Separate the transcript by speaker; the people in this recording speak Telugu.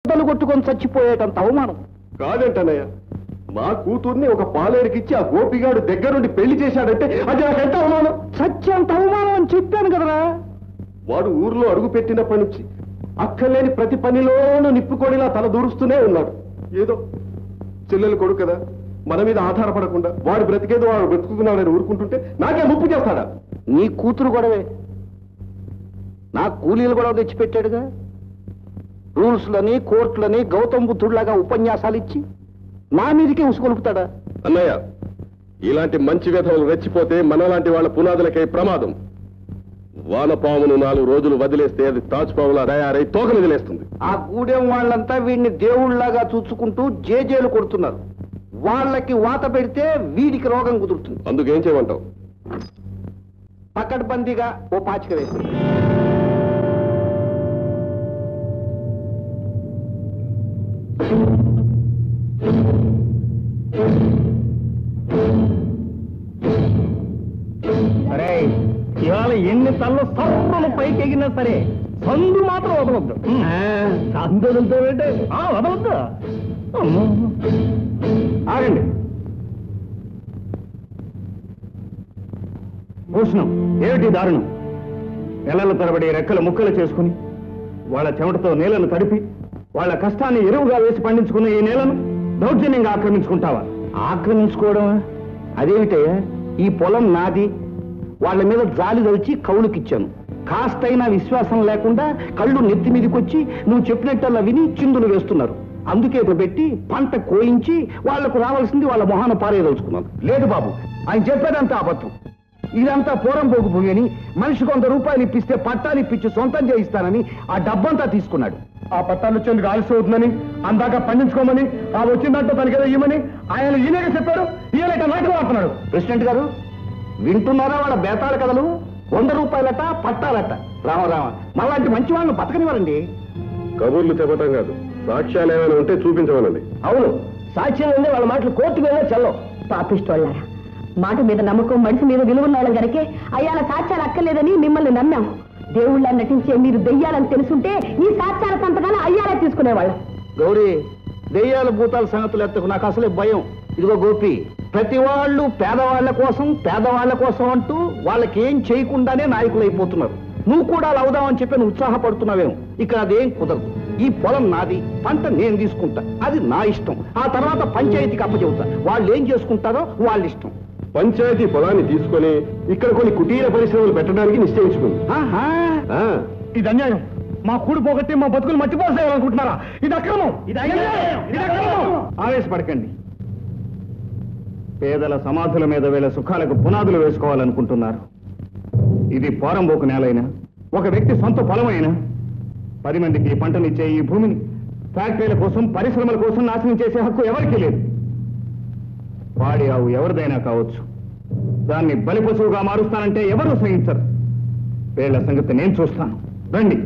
Speaker 1: బద్దలు కొట్టుకొని చచ్చిపోయేటంత అవమానం.
Speaker 2: కాదంటనయ్య, మా కూతుర్ని ఒక పాలేరుకిచ్చి ఆ గోపిగాడు దగ్గరుండి పెళ్లి చేశాడంటే అది నాకెంత అవమానం.
Speaker 1: సత్యంత అవమానం అని చెప్పాను కదరా.
Speaker 2: వాడు ఊర్లో అడుగు పెట్టినప్పటి నుంచి అక్కర్లేని ప్రతి పనిలోనూ నిప్పుకొడిలా తల దూరుస్తూనే ఉన్నాడు. ఏదో చెల్లెలు కొడుకు కదా, మన మీద ఆధారపడకుండా వాడు బ్రతికేదో వాడు బ్రతుకుతున్నాడని ఊరుకుంటుంటే నాకే ముప్పు చేస్తాడా?
Speaker 1: నీ కూతురు గొడవే, నా కూలీలు గొడవ తెచ్చిపెట్టాడుగా. రూల్స్లని కోర్టులని గౌతమ్ బుద్ధుడిలాగా ఉపన్యాసాలు ఇచ్చి నా మీదకే ఉసుకొలుపుతాడా?
Speaker 2: అన్నయ్య, ఇలాంటి మంచి వ్యధలు రెచ్చిపోతే మనలాంటి వాళ్ళ పునాదులకై ప్రమాదం. వానపామును 4 రోజులు వదిలేస్తే అది తాజ్పాములా తయారై తోకలు వదిలేస్తుంది.
Speaker 1: ఆ గూడెం వాళ్ళంతా వీడిని దేవుళ్లాగా చూచుకుంటూ జేజేలు కొడుతున్నారు. వాళ్ళకి వాత పెడితే వీడికి రోగం కుదురుతుంది.
Speaker 2: అందుకేం చేయమంటావు?
Speaker 1: పకడ్బందీగా ఓ పాచిక వేస్తుంది.
Speaker 3: సరే, ఇవాళ ఎన్ని తల్లు సర్రులు పైకి ఎగినా సరే సందు మాత్రం వదలొద్దు. సందులతో వదలొద్దు. ఆగండి. భూషణం, ఏమిటి దారుణం? నెలల తరబడి రెక్కలు ముక్కలు చేసుకుని వాళ్ళ చెమటతో నేలను తడిపి వాళ్ళ కష్టాన్ని ఎరువుగా వేసి పండించుకున్న ఈ నేలను దౌర్జన్యంగా ఆక్రమించుకుంటావా?
Speaker 1: ఆక్రమించుకోవడమా? అదేమిటయ్యా, ఈ పొలం నాది. వాళ్ళ మీద జాలి దలిచి కౌలుకిచ్చాను. కాస్తైనా విశ్వాసం లేకుండా కళ్ళు నెత్తి మీదకొచ్చి నువ్వు చెప్పినట్టల్లా విని చిందులు వేస్తున్నారు. అందుకే పెట్టి పంట కోయించి వాళ్లకు రావాల్సింది వాళ్ళ మొహాన పారేదలుచుకున్నాను.
Speaker 3: లేదు బాబు, ఆయన చెప్పేదంతా అబద్ధం. ఇదంతా పూరం పోగు భూమి అని మనిషికి 100 రూపాయలు ఇప్పిస్తే పట్టాలు ఇప్పించి సొంతం చేయిస్తానని ఆ డబ్బంతా తీసుకున్నాడు. ఆ పట్టాలు వచ్చేందుకు ఆలస్యం అవుతుందని, అందాక పండించుకోమని, ఆ వచ్చిందంటే తనకేదో ఇవ్వమని ఆయన ఈయనగా చెప్పారు. ఈయన నాటకం ఆడుతున్నాడు.
Speaker 1: ప్రెసిడెంట్ గారు వింటున్నారా వాళ్ళ బేతాళ కథలు? 100 రూపాయలట, పట్టాలట. రామరామ, మళ్ళాంటి మంచి వాళ్ళని బతకనివ్వరండి.
Speaker 2: కబుర్లు చెప్పటం కాదు, సాక్ష్యాలు ఏమైనా ఉంటే చూపించమనండి.
Speaker 3: అవును, సాక్ష్యం ఉంది. వాళ్ళ మాటలు కోర్టు మీద చల్లవు.
Speaker 4: పాపిస్తోళ్ళారా, మాట మీద నమ్మకం, మనిషి మీద విలువన్నాళ్ళం గనకే అయ్యాల సాక్ష్యాలు అక్కర్లేదని మిమ్మల్ని నమ్మాం. దేవుళ్ళ నటించే మీరు దెయ్యాలని తెలుసుంటే ఈ సాక్ష్యాల సంతకాలు అయ్యాలే తీసుకునేవాళ్ళం.
Speaker 1: గౌరీ, దెయ్యాల భూతాల సంగతులు ఎత్తకు, నాకు అసలే భయం. ఇదిగో గోపి, ప్రతి వాళ్ళు పేదవాళ్ల కోసం అంటూ వాళ్ళకేం చేయకుండానే నాయకులు అయిపోతున్నారు. నువ్వు కూడా అలా అవుదామని చెప్పి నువ్వు ఉత్సాహపడుతున్నావేమో. ఇక్కడ అదేం కుదరదు. ఈ పొలం నాది, పంట నేను తీసుకుంటా, అది నా ఇష్టం. ఆ తర్వాత పంచాయతీకి అప్పచెబుతా. వాళ్ళు ఏం చేసుకుంటారో వాళ్ళ ఇష్టం.
Speaker 2: పంచాయతీ పొలాన్ని తీసుకొని ఇక్కడ కొన్ని కుటీర పరిశ్రమలు పెట్టడానికి నిశ్చయించుకుంది.
Speaker 3: ఇది అన్యాయం. మా కూడు పోగొట్టి మా బతుకులు మర్చిపోసేయాలనుకుంటున్నారా? ఇది అక్రమం. ఆవేశపడకండి. పేదల సమాధుల మీద వీళ్ళ సుఖాలకు పునాదులు వేసుకోవాలనుకుంటున్నారు. ఇది పోరంబోకు నేలైనా, ఒక వ్యక్తి సొంత పొలమైనా 10 మందికి పంటనిచ్చే ఈ భూమిని ఫ్యాక్టరీల కోసం, పరిశ్రమల కోసం నాశనం చేసే హక్కు ఎవరికీ లేదు. వాడి ఆవు ఎవరిదైనా కావచ్చు. దాన్ని బలిపశువుగా మారుస్తానంటే ఎవరూ సహించరు. వీళ్ల సంగతి నేను చూస్తాను. రండి.